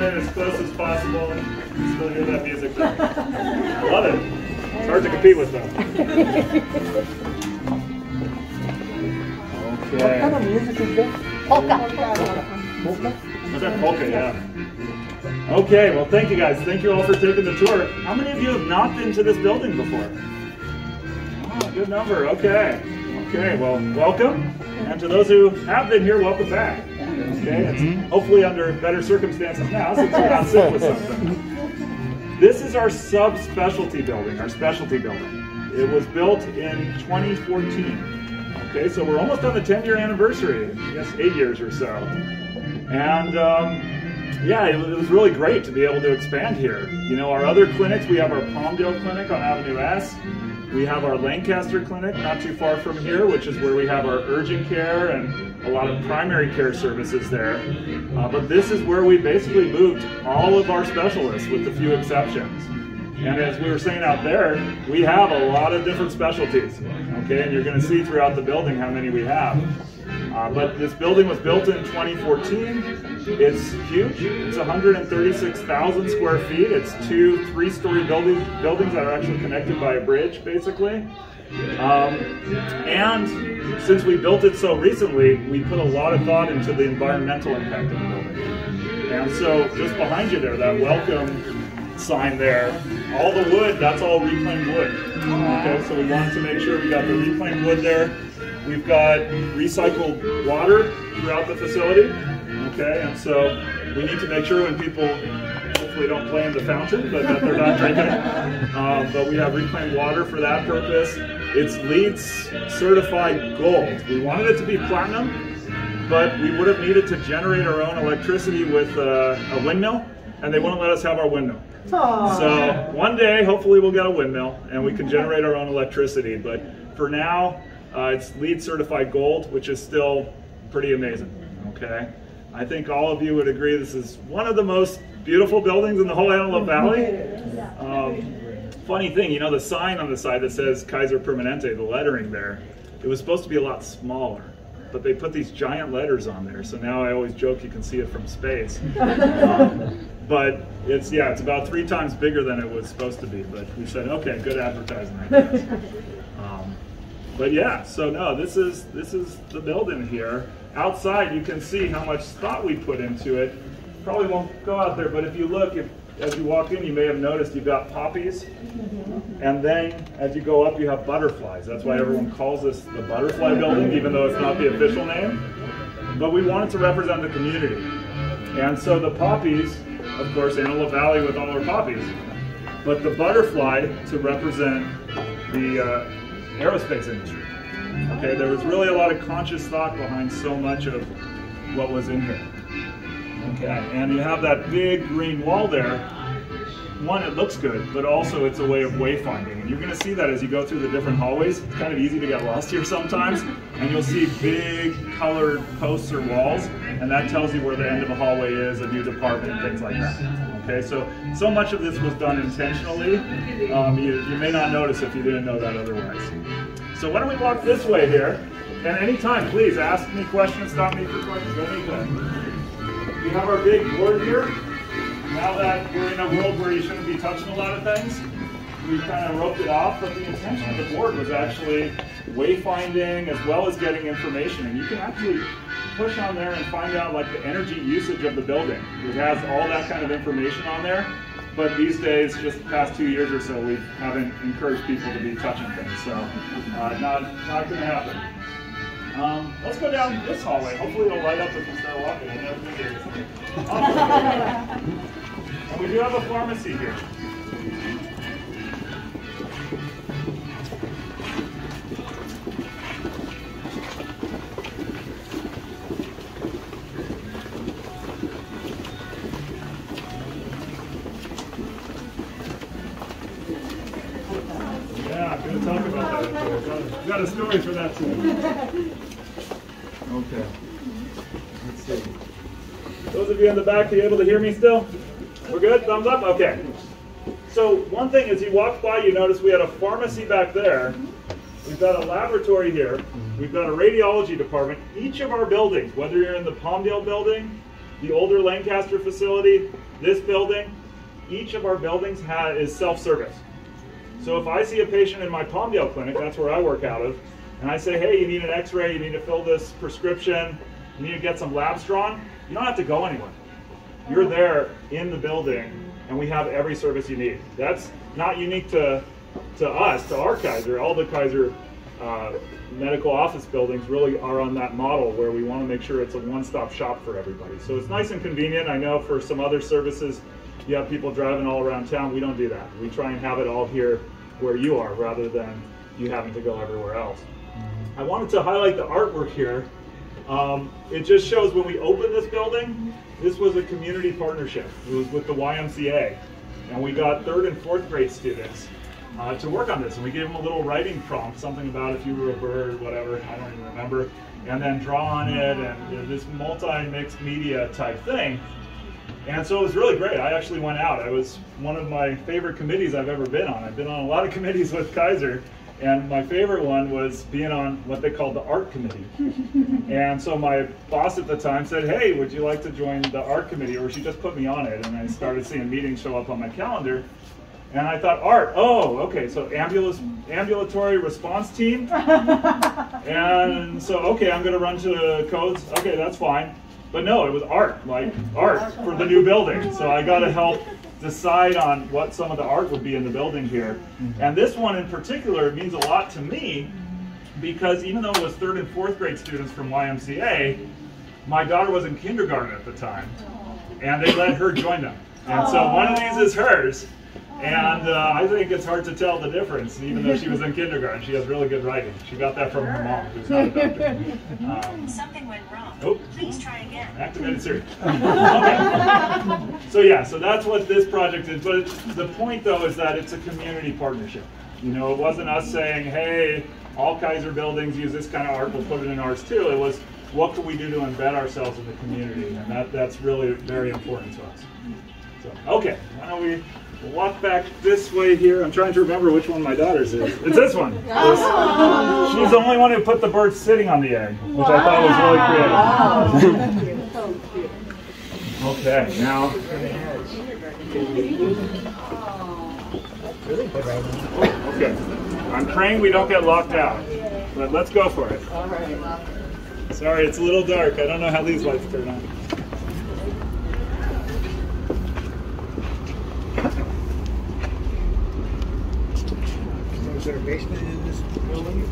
As close as possible and still hear that music. I love it. It's hard to compete with them. Okay. What kind of music is that? Polka. Was that polka? Yeah. Okay, well thank you guys. Thank you all for taking the tour. How many of you have not been to this building before? Oh, good number. Okay. Okay, well welcome. And to those who have been here, welcome back. Okay, it's hopefully under better circumstances now since you're not sick with something. This is our subspecialty building, our specialty building. It was built in 2014. Okay, so we're almost on the 10-year anniversary, I guess 8 years or so. And yeah, it was really great to be able to expand here. You know, our other clinics, we have our Palmdale Clinic on Avenue S. We have our Lancaster Clinic not too far from here, which is where we have our urgent care and a lot of primary care services there. But this is where we basically moved all of our specialists with a few exceptions. And as we were saying out there, we have a lot of different specialties. Okay, and you're going to see throughout the building how many we have. But this building was built in 2014. It's huge. It's 136,000 square feet. It's 2 3-story buildings that are actually connected by a bridge, basically. And since we built it so recently, we put a lot of thought into the environmental impact of the building. And so just behind you there, that welcome sign there, all the wood, that's all reclaimed wood. Okay, so we wanted to make sure we got the reclaimed wood there. We've got recycled water throughout the facility, okay, and so we need to make sure when people hopefully don't play in the fountain, but that they're not drinking it. But we have reclaimed water for that purpose. It's LEED certified gold. We wanted it to be platinum, but we would have needed to generate our own electricity with a windmill, and they wouldn't let us have our windmill. Aww. So one day, hopefully we'll get a windmill and we can generate our own electricity, but for now, it's LEED certified gold, which is still pretty amazing, okay? I think all of you would agree this is one of the most beautiful buildings in the whole Antelope Valley. Funny thing, you know, the sign on the side that says Kaiser Permanente, the lettering there, it was supposed to be a lot smaller, but they put these giant letters on there, so now I always joke you can see it from space. But it's, yeah, it's about 3 times bigger than it was supposed to be, but we said, okay, good advertising, I guess. But yeah, so no, this is the building here. Outside, you can see how much thought we put into it. Probably won't go out there, but if you look, as you walk in, you may have noticed you've got poppies, and then as you go up, you have butterflies. That's why everyone calls this the Butterfly Building, even though it's not the official name. But we wanted to represent the community, and so the poppies, of course, Antelope Valley with all our poppies, but the butterfly to represent the aerospace industry. Okay, there was really a lot of conscious thought behind so much of what was in here. Okay, and you have that big green wall there. One, it looks good, but also it's a way of wayfinding. And you're going to see that as you go through the different hallways. It's kind of easy to get lost here sometimes. And you'll see big colored posts or walls, and that tells you where the end of a hallway is, a new department, things like that. Okay, so much of this was done intentionally. You may not notice if you didn't know that otherwise. So why don't we walk this way here? And anytime, please ask me questions, stop me for questions, anything. We have our big board here. Now that we're in a world where you shouldn't be touching a lot of things, we kind of roped it off, but the intention of the board was actually wayfinding as well as getting information. And you can actually push on there and find out like the energy usage of the building. It has all that kind of information on there, but these days, just the past 2 years or so, we haven't encouraged people to be touching things, so not going to happen. Let's go down this hallway. Hopefully it'll light up if we start walking. And we do have a pharmacy here. Yeah, I'm going to talk about that. I've got a story for that too. Okay. Let's see. Those of you in the back, are you able to hear me still? We're good? Thumbs up? Okay. So one thing as you walked by, you notice we had a pharmacy back there. We've got a laboratory here. We've got a radiology department. Each of our buildings, whether you're in the Palmdale building, the older Lancaster facility, this building, each of our buildings is self-service. So if I see a patient in my Palmdale clinic, that's where I work out of, and I say, hey, you need an x-ray, you need to fill this prescription, you need to get some labs drawn, you don't have to go anywhere. You're there in the building, and we have every service you need. That's not unique to us, to our Kaiser. All the Kaiser medical office buildings really are on that model where we want to make sure it's a one-stop shop for everybody. So it's nice and convenient. I know for some other services, you have people driving all around town. We don't do that. We try and have it all here where you are rather than you having to go everywhere else. I wanted to highlight the artwork here. It just shows when we opened this building, this was a community partnership. It was with the YMCA. And we got 3rd and 4th grade students to work on this. And we gave them a little writing prompt, something about if you were a bird, whatever, I don't even remember. And then draw on it, and this multi-mixed media type thing. And so it was really great. I actually went out. It was one of my favorite committees I've ever been on. I've been on a lot of committees with Kaiser. And my favorite one was being on what they called the art committee. And so my boss at the time said, hey, would you like to join the art committee? Or she just put me on it. And I started seeing meetings show up on my calendar. And I thought, art, oh, okay, so ambulatory response team. And so, okay, I'm going to run to codes. Okay, that's fine. But no, it was art, like art for the new building. So I got to help decide on what some of the art would be in the building here. And this one in particular means a lot to me because even though it was 3rd and 4th grade students from YMCA, my daughter was in kindergarten at the time, and they let her join them. And so one of these is hers, and I think it's hard to tell the difference, even though she was in kindergarten. She has really good writing. She got that from her mom, who's not a doctor. Something went wrong. Oh. Please try again. Activated series. Okay. So yeah, so that's what this project is. But the point though is that it's a community partnership. You know, it wasn't us saying, hey, all Kaiser buildings use this kind of art, we'll put it in ours too. It was, what can we do to embed ourselves in the community? And that's really very important to us. So, okay, why don't we walk back this way here. I'm trying to remember which one my daughter's is. It's this one. She's the only one who put the bird sitting on the egg, which I thought was really creative. Okay, now. Okay, I'm praying we don't get locked out, but let's go for it. Sorry, it's a little dark. I don't know how these lights turn on. Is there a basement in this building?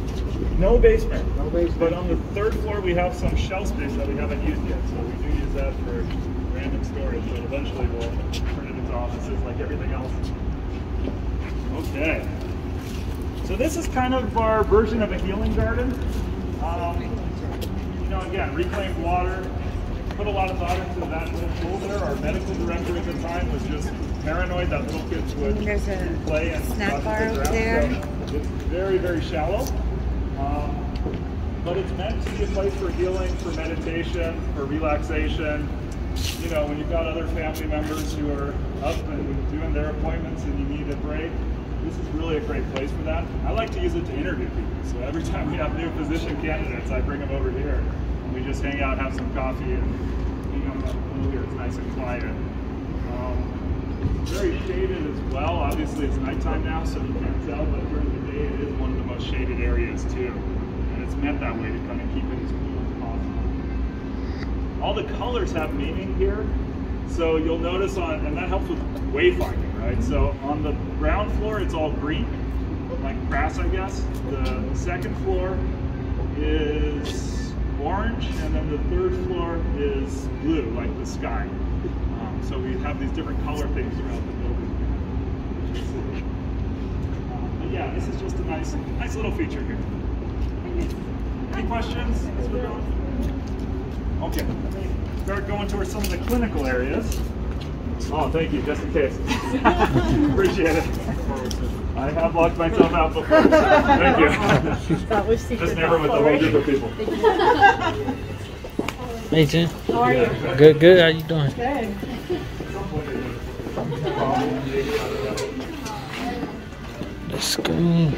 No basement. No basement. But on the 3rd floor we have some shelf space that we haven't used yet, so we do use that for random storage, but eventually we'll turn it into offices like everything else. Okay. So this is kind of our version of a healing garden. You know, again, reclaimed water. Put a lot of thought into that little pool there. Our medical director at the time was just paranoid that little kids would play and snack bar over ground. there. So it's very, very shallow. But it's meant to be a place for healing, for meditation, for relaxation. You know, when you've got other family members who are up and doing their appointments and you need a break, this is really a great place for that. I like to use it to interview people. So every time we have new physician candidates, I bring them over here. And we just hang out, have some coffee, and hang out in that pool here. It's nice and quiet. Very shaded as well. Obviously it's nighttime now, so you can't tell, but during the day it is one of the most shaded areas too. And it's meant that way to kind of keep it as cool as possible. All the colors have meaning here. So you'll notice on, and that helps with wayfinding, right? So on the ground floor, it's all green, like grass, I guess. The 2nd floor is orange, and then the 3rd floor is blue, like the sky. So we have these different color things throughout the building. But yeah, this is just a nice little feature here. Any questions as we're going? Okay, let me start going towards some of the clinical areas. Oh, thank you, just in case. Appreciate it. I have locked myself out before. Thank you. Just never with the whole group of people. Hey, Jen. How are you? Good, good. How you doing? Good. Let's go.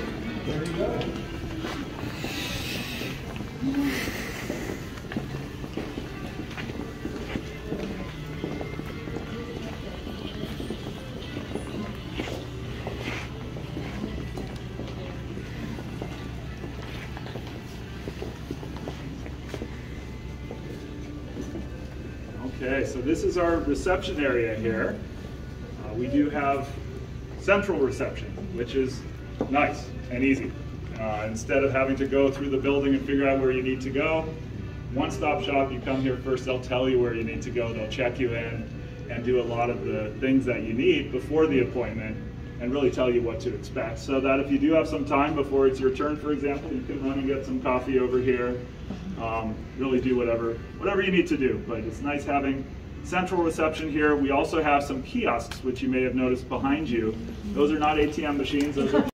Okay, so this is our reception area here. We do have central reception, which is nice and easy. Instead of having to go through the building and figure out where you need to go, one-stop shop, you come here first, they'll tell you where you need to go, they'll check you in and do a lot of the things that you need before the appointment and really tell you what to expect. So that if you do have some time before it's your turn, for example, you can run and get some coffee over here. Really do whatever you need to do, but it's nice having central reception here. We also have some kiosks, which you may have noticed behind you. Those are not ATM machines, those are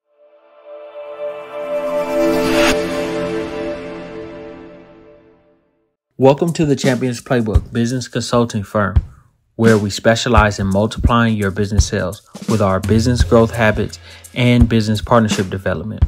Welcome to the Champions Playbook business consulting firm, where we specialize in multiplying your business sales with our business growth habits and business partnership development.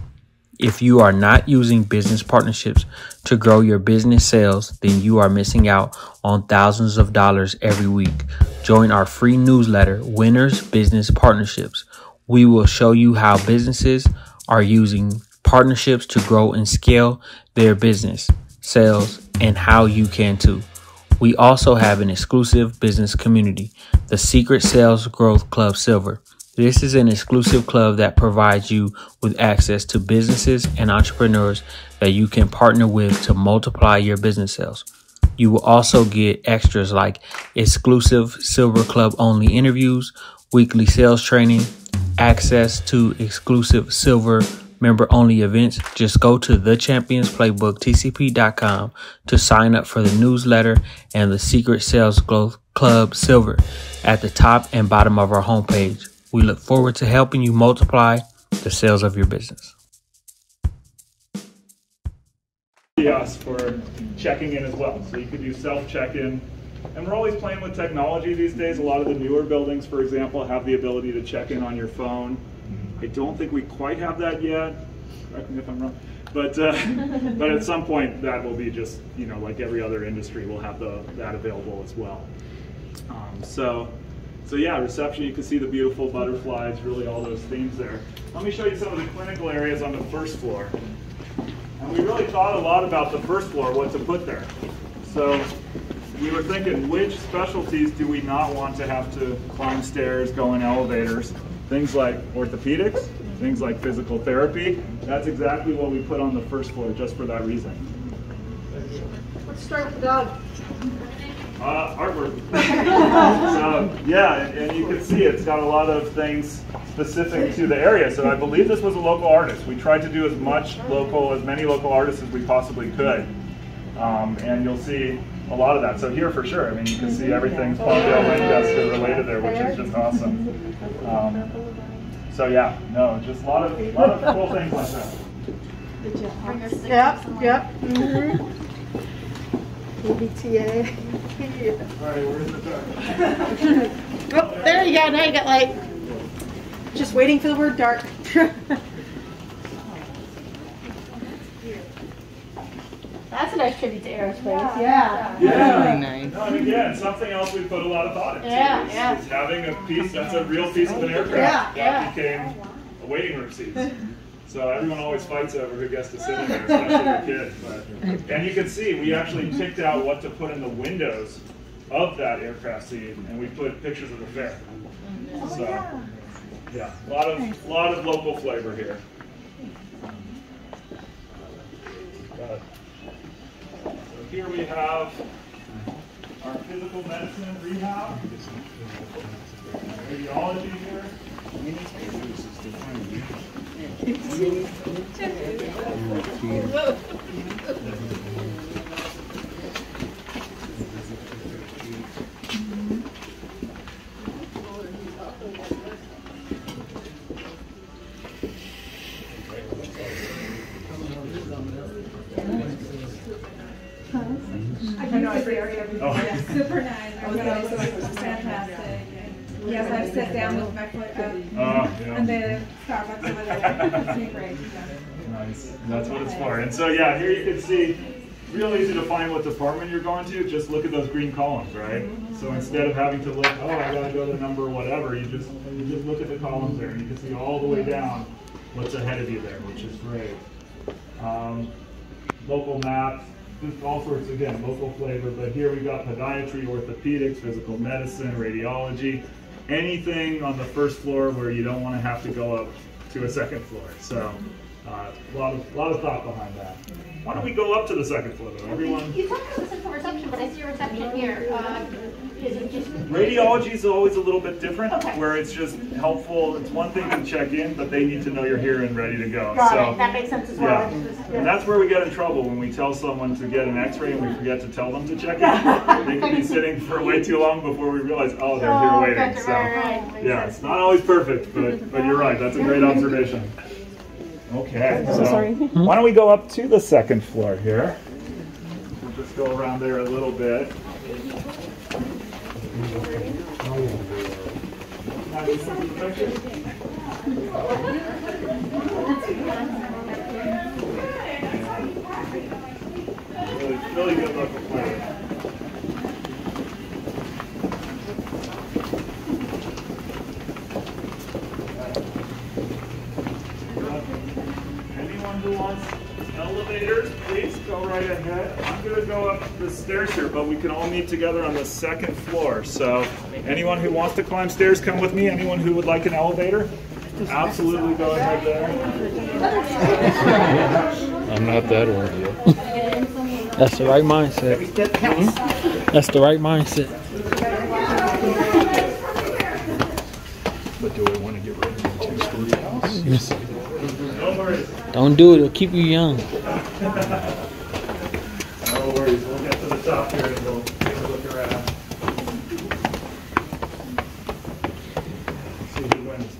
If you are not using business partnerships to grow your business sales, then you are missing out on thousands of dollars every week. Join our free newsletter, Winners Business Partnerships. We will show you how businesses are using partnerships to grow and scale their business, sales, and how you can too. We also have an exclusive business community, the Secret Sales Growth Club Silver. This is an exclusive club that provides you with access to businesses and entrepreneurs that you can partner with to multiply your business sales. You will also get extras like exclusive Silver Club only interviews, weekly sales training, access to exclusive Silver member only events. Just go to thechampionsplaybook.tcp.com to sign up for the newsletter and the Secret Sales Growth Club Silver at the top and bottom of our homepage. We look forward to helping you multiply the sales of your business. kiosks for checking in as well. So you could do self-check-in. And we're always playing with technology these days. A lot of the newer buildings, for example, have the ability to check in on your phone. I don't think we quite have that yet. Correct me if I'm wrong. But at some point that will be just, like every other industry, will have that available as well. So yeah, reception, you can see the beautiful butterflies, really all those themes there. Let me show you some of the clinical areas on the first floor. And we really thought a lot about the first floor, what to put there. So we were thinking, which specialties do we not want to have to climb stairs, go in elevators? Things like orthopedics, things like physical therapy. That's exactly what we put on the first floor, just for that reason. Let's start with the dog. Artwork. So yeah, and you can see it's got a lot of things specific to the area. So I believe this was a local artist. We tried to do as many local artists as we possibly could. And you'll see a lot of that. So here for sure, I mean, you can see everything Kaiser Lancaster related there, which is just awesome. So yeah, no, just a lot of cool things like that. Yep. Mm-hmm. PBTA. All right, where's the dark? Oh, there you go. Now you got light. Just waiting for the word dark. That's a nice tribute to aerospace. Yeah. Yeah. Nice. No, and again, something else we put a lot of thought into. Yeah. Is having a piece that's a real piece of an aircraft. Yeah. That became a waiting room seat. So everyone always fights over who gets to sit in there, especially the kids. And you can see we actually picked out what to put in the windows of that aircraft seat, and we put pictures of the fair. So yeah, a lot of local flavor here. So here we have our physical medicine rehab, radiology here. nice area. Oh. Yeah, super nice. Fantastic. Yes, I've sat down with my foot up and the Starbucks over there. It's been great. Nice. That's what it's for. And so yeah, here you can see, real easy to find what department you're going to. Just look at those green columns, right? So instead of having to look, oh, I gotta go to number whatever, you just look at the columns there, and you can see all the way down what's ahead of you there, which is great. Local maps, just all sorts, again, local flavor. But here we got podiatry, orthopedics, physical medicine, radiology, anything on the first floor where you don't want to have to go up to a second floor. So a lot of thought behind that. Why don't we go up to the second floor though? Everyone. You talked about the central reception, but I see a reception here. Is it just Radiology is always a little bit different, okay, where it's just helpful. It's one thing to check in, but they need to know you're here and ready to go. got it. That makes sense as well. Yeah. And that's where we get in trouble when we tell someone to get an x-ray and we forget to tell them to check in. They can be sitting for way too long before we realize, oh, they're here waiting. Gotcha, So right. yeah, it's not always perfect, but you're right. That's a great observation. Okay, so why don't we go up to the second floor here? We'll just go around there a little bit. Really good local flavor. Anyone who wants elevators, please go right ahead. I'm going to go up the stairs here, but we can all meet together on the second floor. So anyone who wants to climb stairs, come with me. Anyone who would like an elevator, absolutely go ahead there. I'm not that old yet. That's the right mindset. That's the right mindset. But do I want to get rid of the two-story house? No worries. Don't do it, it'll keep you young. No worries. We'll get to the top here and we'll take a look around. See who wins.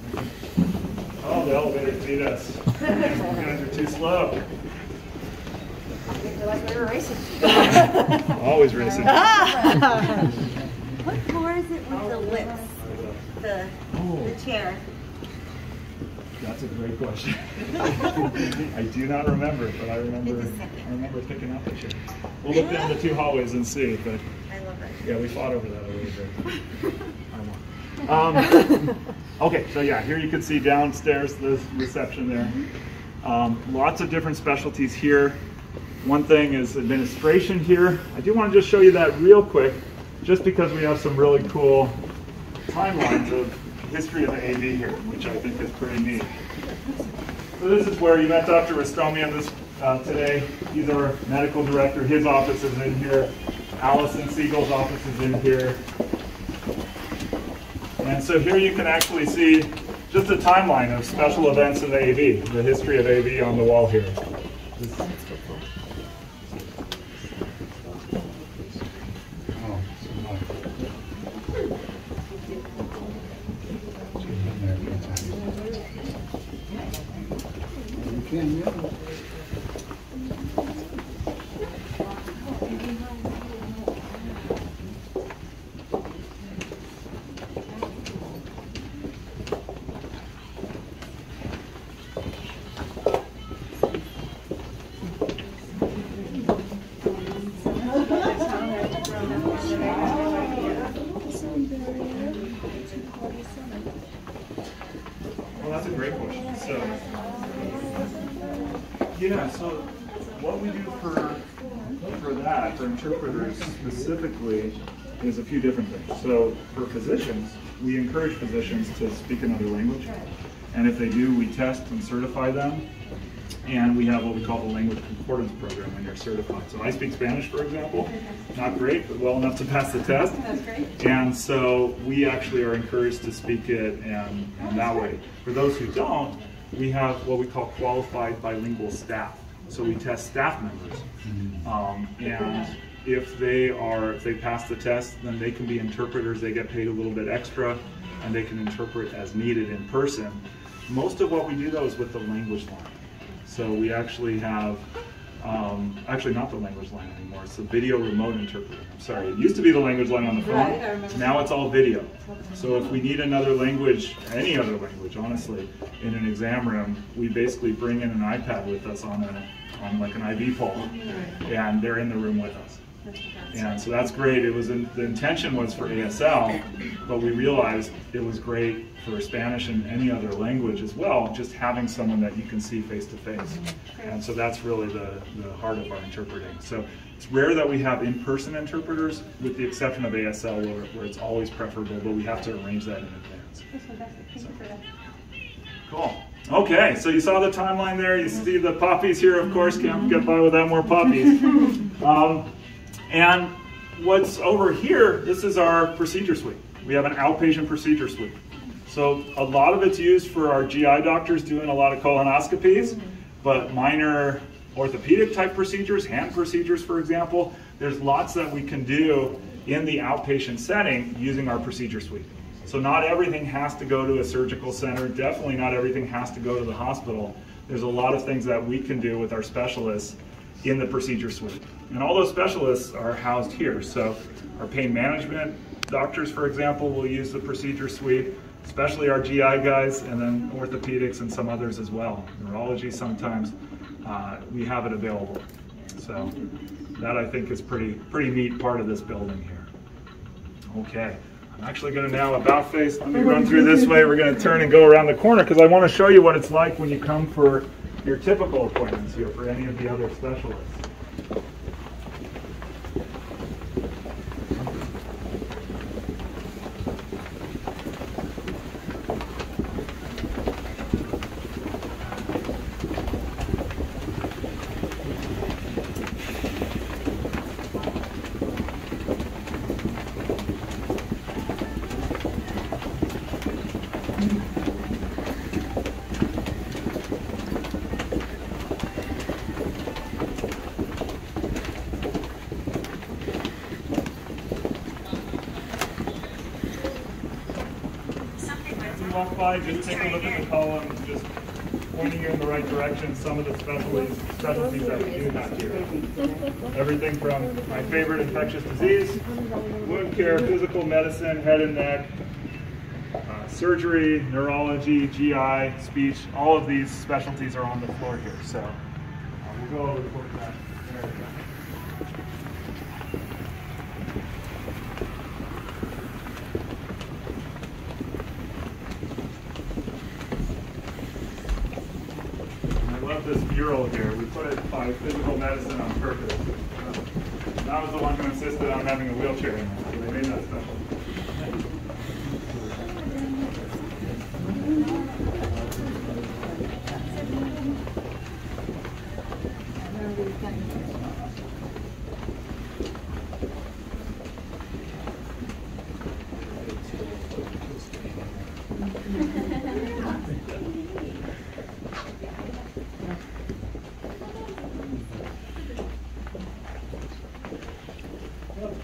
Oh, the elevators beat us. You guys are too slow. They're like we were racing. Always racing. What floor is it with the lips? The chair. That's a great question. I do not remember, but I remember picking up the chair. We'll look down the two hallways and see, but I love it. yeah, we fought over that a little bit. I won. Okay, so yeah, here you can see downstairs the reception there. Lots of different specialties here. One thing is administration here. I do want to just show you that real quick, just because we have some really cool timelines of history of the AV here, which I think is pretty neat. So this is where you met Dr. Rastomian today. He's our medical director. His office is in here. Allison Siegel's office is in here. And so here you can actually see just a timeline of special events in the AV, the history of AV on the wall here. Well, that's a great question. So, yeah, so what we do for that, for interpreters specifically, is a few different things. So for physicians, we encourage physicians to speak another language. And if they do, we test and certify them. And we have what we call the language concordance program when you're certified. So I speak Spanish, for example. Not great, but well enough to pass the test. That's great. And so we actually are encouraged to speak it and that way. For those who don't, we have what we call qualified bilingual staff. So we test staff members. And if they pass the test, then they can be interpreters. They get paid a little bit extra, and they can interpret as needed in person. Most of what we do, though, is with the language line. So we actually have Actually, not the language line anymore. It's the video remote interpreter. I'm sorry. It used to be the language line on the phone. Right, I remember. Now it's all video. So if we need another language, any other language, honestly, in an exam room, we basically bring in an iPad with us on like an IV pole, and they're in the room with us. And so that's great. It was the intention was for ASL, but we realized it was great for Spanish and any other language as well, just having someone that you can see face to face. And so that's really the heart of our interpreting. So it's rare that we have in-person interpreters, with the exception of ASL, where it's always preferable, but we have to arrange that in advance. That's fantastic. Thank you for that. Cool. Okay, so you saw the timeline there. You see the poppies here, of course. Can't get by without more poppies. And what's over here, this is our procedure suite. We have an outpatient procedure suite. So a lot of it's used for our GI doctors doing a lot of colonoscopies, but minor orthopedic type procedures, hand procedures, for example, there's lots that we can do in the outpatient setting using our procedure suite. So not everything has to go to a surgical center. Definitely not everything has to go to the hospital. There's a lot of things that we can do with our specialists in the procedure suite. And all those specialists are housed here. So our pain management doctors, for example, will use the procedure suite, especially our GI guys, and then orthopedics and some others as well. Neurology sometimes, we have it available. So that I think is pretty neat part of this building here. Okay. I'm actually going to now about face. Let me run through this way. We're going to turn and go around the corner because I want to show you what it's like when you come for your typical appointments here for any of the other specialists. Walk by, just take a look at the column, just pointing you in the right direction. Some of the specialties that we do have here. Everything from my favorite infectious disease, wound care, physical medicine, head and neck, surgery, neurology, GI, speech. All of these specialties are on the floor here. So we'll go over toward that. There we go. This mural here, we put it by physical medicine on purpose. I was the one who insisted on having a wheelchair in there, so they made that special.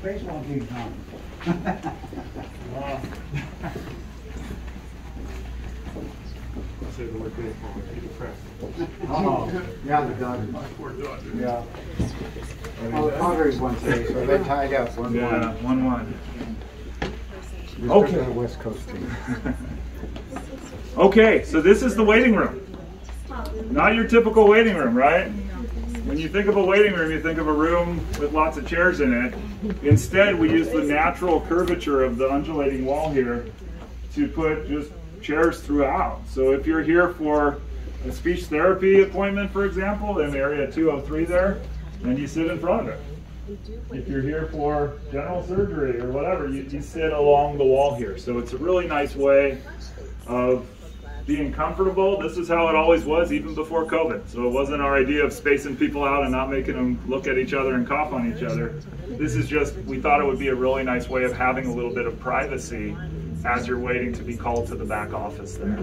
Baseball game time. I'll say the word baseball, I'd be depressed. Oh, yeah, the Dodgers. Poor Dodgers. Yeah. Well, the Padres won today, so they tied up 1-1. Yeah, 1-1. Okay. West Coast team. Okay, so this is the waiting room. Not your typical waiting room, right? When you think of a waiting room, you think of a room with lots of chairs in it. Instead, we use the natural curvature of the undulating wall here to put just chairs throughout. So if you're here for a speech therapy appointment, for example, in area 203 there, then you sit in front of it. If you're here for general surgery or whatever, you sit along the wall here. So it's a really nice way of being comfortable. This is how it always was, even before COVID. So it wasn't our idea of spacing people out and not making them look at each other and cough on each other. This is just, we thought it would be a really nice way of having a little bit of privacy as you're waiting to be called to the back office there.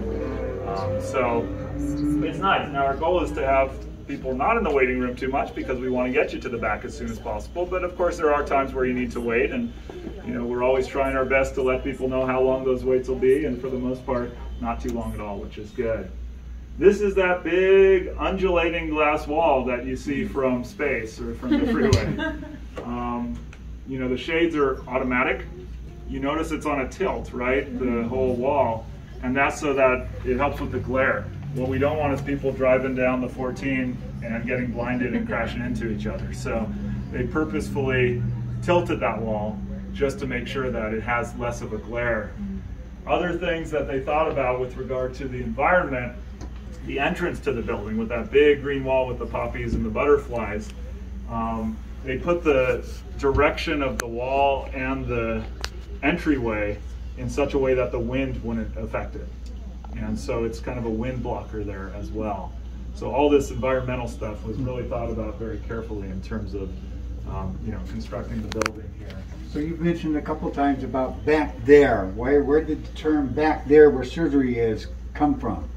So it's nice. Now our goal is to have people not in the waiting room too much because we want to get you to the back as soon as possible. But of course there are times where you need to wait, and we're always trying our best to let people know how long those waits will be, and for the most part, not too long at all, which is good. This is that big undulating glass wall that you see from space or from the freeway. You know, the shades are automatic. You notice it's on a tilt, right? The whole wall. And that's so that it helps with the glare. What we don't want is people driving down the 14 and getting blinded and crashing into each other. So they purposefully tilted that wall just to make sure that it has less of a glare. Other things that they thought about with regard to the environment, the entrance to the building with that big green wall with the poppies and the butterflies, they put the direction of the wall and the entryway in such a way that the wind wouldn't affect it. And so it's kind of a wind blocker there as well. So all this environmental stuff was really thought about very carefully in terms of you know, constructing the building here. So you've mentioned a couple times about back there. Where did the term back there where surgery is come from?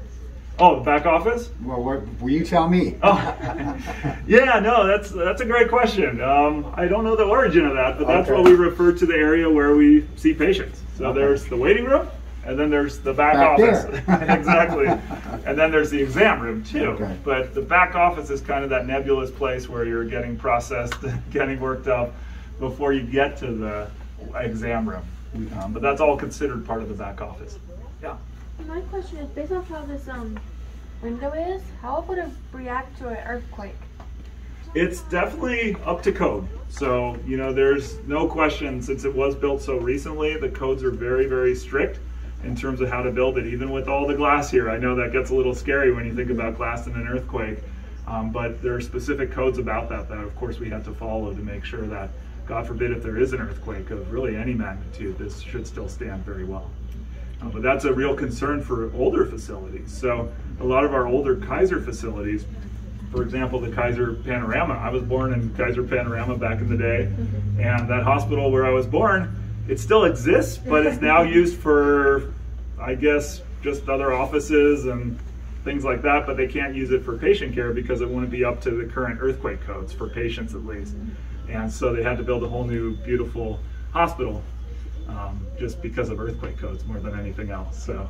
Oh, the back office? Well, will you tell me? Oh, yeah, no, that's a great question. I don't know the origin of that, but that's Okay. what we refer to the area where we see patients. So Okay. there's the waiting room, and then there's the back Back office. there. Exactly. And then there's the exam room too. Okay. But the back office is kind of that nebulous place where you're getting processed, getting worked up before you get to the exam room. But that's all considered part of the back office. Yeah. My question is, based off how this window is, how would it react to an earthquake? It's definitely up to code. So, you know, there's no question, since it was built so recently, the codes are very, very strict in terms of how to build it, even with all the glass here. I know that gets a little scary when you think about glass in an earthquake, but there are specific codes about that of course we have to follow to make sure that, God forbid, if there is an earthquake of really any magnitude, this should still stand very well. But that's a real concern for older facilities. So a lot of our older Kaiser facilities, for example, the Kaiser Panorama. I was born in Kaiser Panorama back in the day, and that hospital where I was born, it still exists, but it's now used for, I guess, just other offices and things like that, but they can't use it for patient care because it wouldn't be up to the current earthquake codes, for patients at least. And so they had to build a whole new beautiful hospital just because of earthquake codes more than anything else. So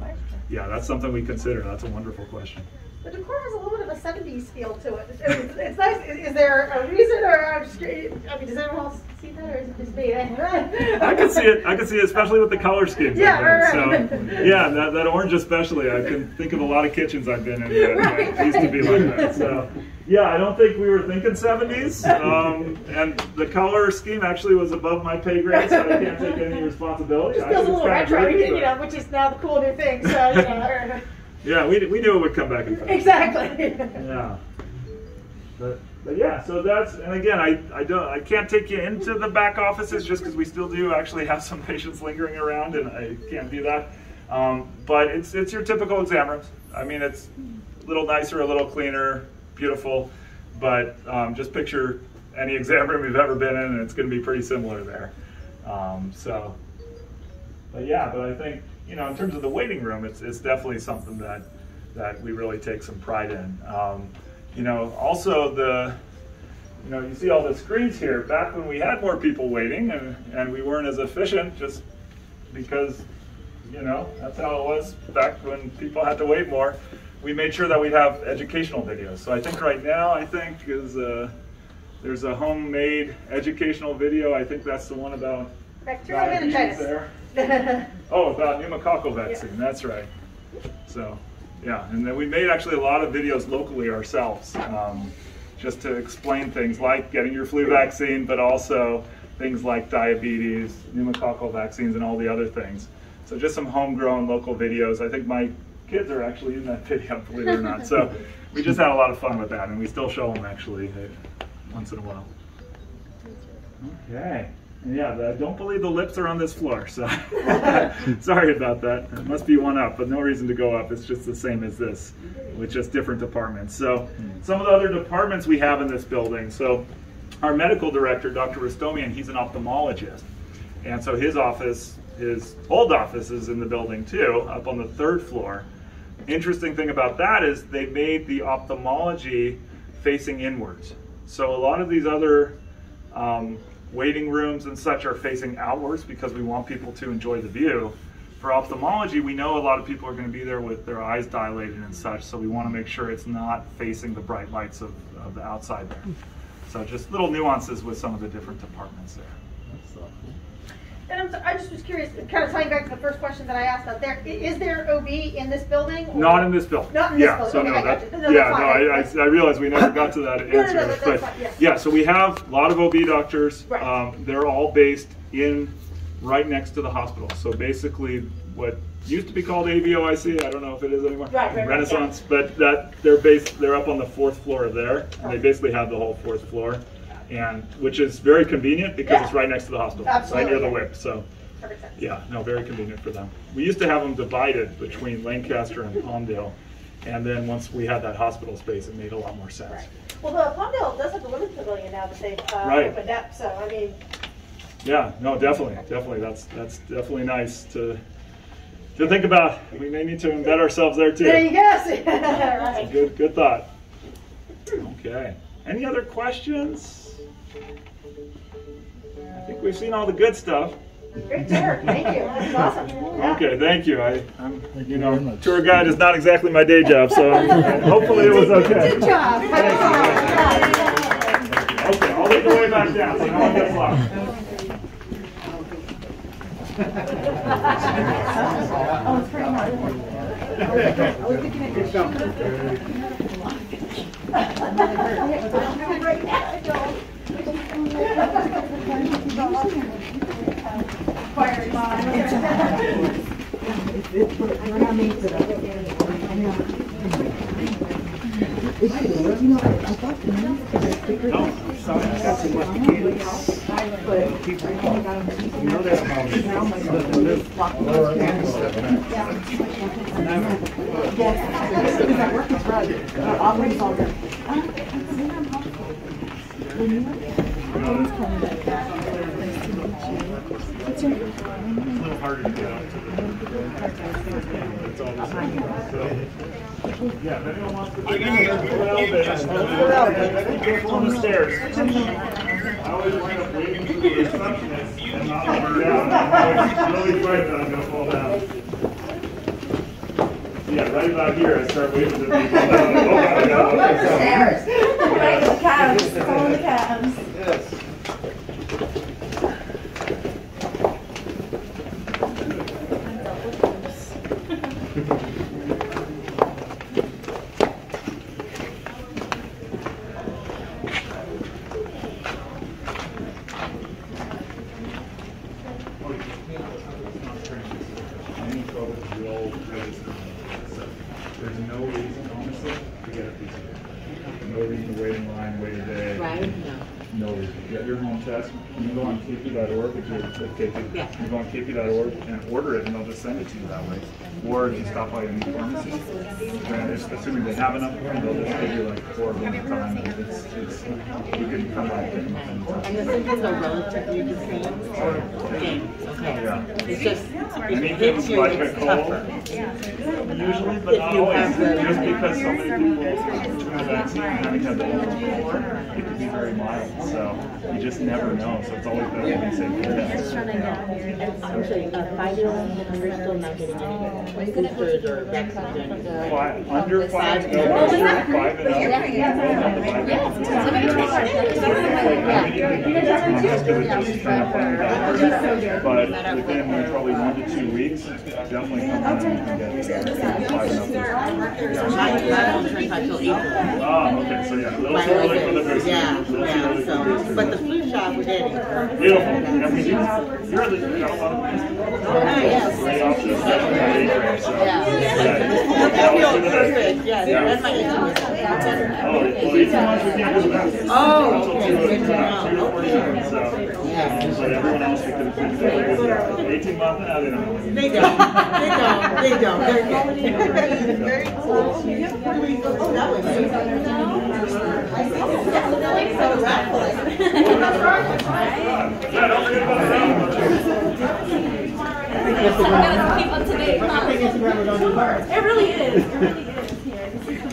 yeah, that's something we consider. That's a wonderful question. The decor has a little bit of a 70s feel to it. It's nice. Is there a reason, or I'm just, I mean, does everyone else see that, or is it just me? I can see it. I can see it, especially with the color schemes. Yeah, right. right. So yeah, that orange especially. I can think of a lot of kitchens I've been in that used to be like that. So yeah, I don't think we were thinking 70s. And the color scheme actually was above my pay grade, so I can't take any responsibility. It feels a little retro, you know, which is now the cool new thing. So you know. Yeah, we knew it would come back in fashion. Exactly. Yeah. But yeah, so that's, and again, I can't take you into the back offices just because we still do actually have some patients lingering around, and I can't do that. But it's your typical exam rooms. I mean, it's a little nicer, a little cleaner, beautiful, but just picture any exam room you've ever been in, and it's going to be pretty similar there. But yeah, but I think, you know, in terms of the waiting room, it's definitely something that we really take some pride in. You know, also you see all the screens here. Back when we had more people waiting and we weren't as efficient, just because, you know, that's how it was back when people had to wait more, we made sure that we'd have educational videos. So I think right now, there's a homemade educational video. I think that's the one about Bacterial meningitis. There. Oh, about pneumococcal vaccine. That's right. So, yeah, and then we made actually a lot of videos locally ourselves, just to explain things like getting your flu vaccine, but also things like diabetes, pneumococcal vaccines, and all the other things. So just some homegrown local videos. I think my kids are actually in that video, believe it or not. So we just had a lot of fun with that, and we still show them actually once in a while. Okay. Yeah, don't believe the lips are on this floor, so sorry about that. It must be one up, but no reason to go up. It's just the same as this, with just different departments. So some of the other departments we have in this building. So our medical director, Dr. Rostomian, he's an ophthalmologist. And so his office, his old office is in the building too, up on the 3rd floor. Interesting thing about that is they made the ophthalmology facing inwards. So a lot of these other waiting rooms and such are facing outwards because we want people to enjoy the view. For ophthalmology, we know a lot of people are going to be there with their eyes dilated and such, so we want to make sure it's not facing the bright lights of the outside there. So just little nuances with some of the different departments there. And I just was curious, kind of tying back to the first question that I asked out there, is there OB in this building? Or? Not in this building. Not in this building. So okay, no, I realize we never got to that answer. But yes. yeah, so we have a lot of OB doctors. Right. They're all based right next to the hospital. So basically what used to be called AVOIC, I don't know if it is anymore, right, Renaissance, but they're up on the 4th floor of there, and they basically have the whole 4th floor. And which is very convenient because it's right next to the hospital, absolutely. right near the WIP. So, yeah, no, very convenient for them. We used to have them divided between Lancaster and Palmdale, and then once we had that hospital space, it made a lot more sense. Right. Well, the Palmdale does have the women's pavilion now that they've opened up. So, I mean. Yeah, no, definitely. That's definitely nice to think about. We may need to embed ourselves there too. There you go. Right. It's a good thought. Okay. Any other questions? I think we've seen all the good stuff. Great tour, thank you. That's awesome. Yeah. Okay, thank you. I'm, tour guide is not exactly my day job, so hopefully it was okay. Good job. Okay, I'll lead the way back down so no one gets lost. Oh, it's pretty hard. I was thinking it was It's a little harder to get out to the it's all the same. So, yeah, if anyone wants to dig in a little bit, careful on the stairs. I always wind up waiting for the receptionist and not fall down. I'm really afraid that I'm going to fall down. Yeah, right about here, I start waiting for people. stairs. Right, the cabs. Follow the cabs. Yes. There's no reason, honestly, to get a piece of it. No reason to wait in line, wait a day. Right? No reason. Get your home test. You go on KP.org if you're KP. Yeah. You go on KP.org and order it, and they'll just send it to you that way. Or if you stop by any pharmacy, then assuming they have enough, they'll just give you like 4 of them at a time. You can come by and pick them up anytime. And the symptoms are relatively the same? Okay. Yeah. It's just, Any things like a cold, usually, but not always. Just because so many people between the vaccine and having had the illness before, it can be very mild. So you just never know. So it's always better to be safe than just trying to get, actually, 5-year-olds and under still not getting any boosters or vaccines or anything. Under 5, no booster, 5 and up. But within probably 1 to 2 weeks, definitely come in and get 5 and up. Oh, okay, so yeah, a little too early for the booster. Yeah, so, but the flu shot we're getting. Beautiful. I mean, you're at least got a lot of things. Great options, especially that age range. So, Yeah, that's my 18 months. Oh, 18 months we can't do that. Oh, okay. 2 or 4 years. So, but everyone else we could do that. 18 months, no, they don't. They don't. They're very cool. Oh, that was Yeah, don't forget about the round. keep up to date. It really is. It really is here. This is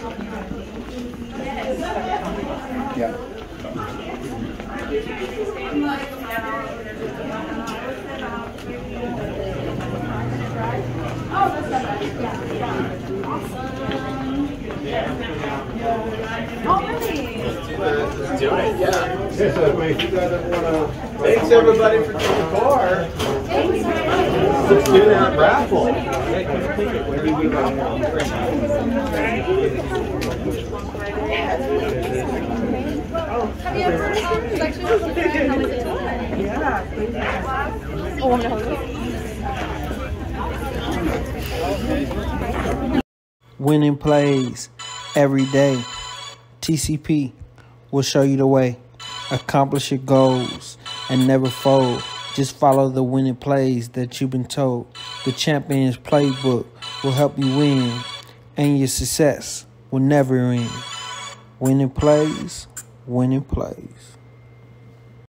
Yeah. Let's do it, yeah. Thanks everybody for taking part. Let's do that raffle. Have you ever seen Elections of Japan? How is it? Yeah. Oh, no. Winning plays every day. TCP will show you the way. Accomplish your goals and never fold. Just follow the winning plays that you've been told. The Champions Playbook will help you win, and your success will never end. Winning plays, winning plays.